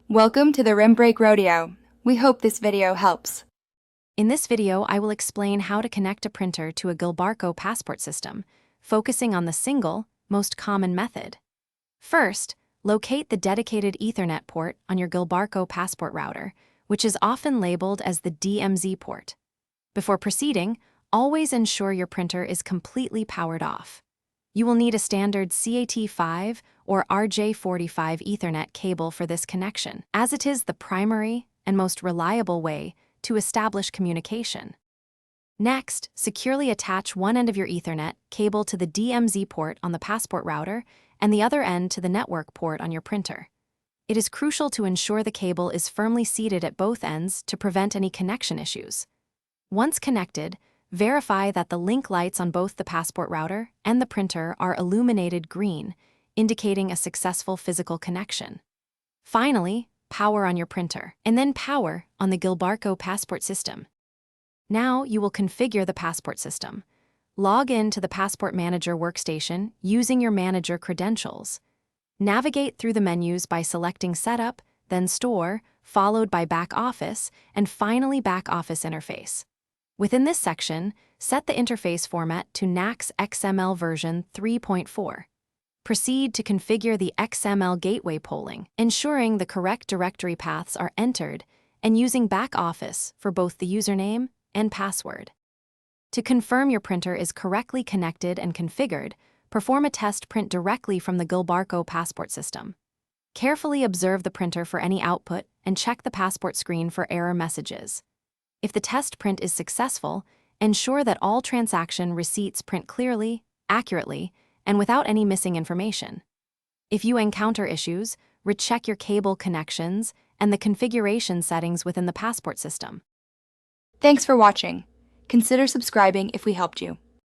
Welcome to the Rim Break Rodeo. We hope this video helps. In this video, I will explain how to connect a printer to a Gilbarco Passport system, focusing on the single, most common method. First, locate the dedicated Ethernet port on your Gilbarco Passport router, which is often labeled as the DMZ port. Before proceeding, always ensure your printer is completely powered off. You will need a standard CAT5 or RJ45 Ethernet cable for this connection, as it is the primary and most reliable way to establish communication. Next, securely attach one end of your Ethernet cable to the DMZ port on the Passport router and the other end to the network port on your printer. It is crucial to ensure the cable is firmly seated at both ends to prevent any connection issues. Once connected, verify that the link lights on both the Passport router and the printer are illuminated green, indicating a successful physical connection. Finally, power on your printer, and then power on the Gilbarco Passport system. Now you will configure the Passport system. Log in to the Passport Manager workstation using your manager credentials. Navigate through the menus by selecting Setup, then Store, followed by Back Office, and finally Back Office Interface. Within this section, set the interface format to NACS XML version 3.4. Proceed to configure the XML gateway polling, ensuring the correct directory paths are entered and using Back Office for both the username and password. To confirm your printer is correctly connected and configured, perform a test print directly from the Gilbarco Passport system. Carefully observe the printer for any output and check the Passport screen for error messages. If the test print is successful, ensure that all transaction receipts print clearly, accurately, and without any missing information. If you encounter issues, recheck your cable connections and the configuration settings within the Passport system. Thanks for watching. Consider subscribing if we helped you.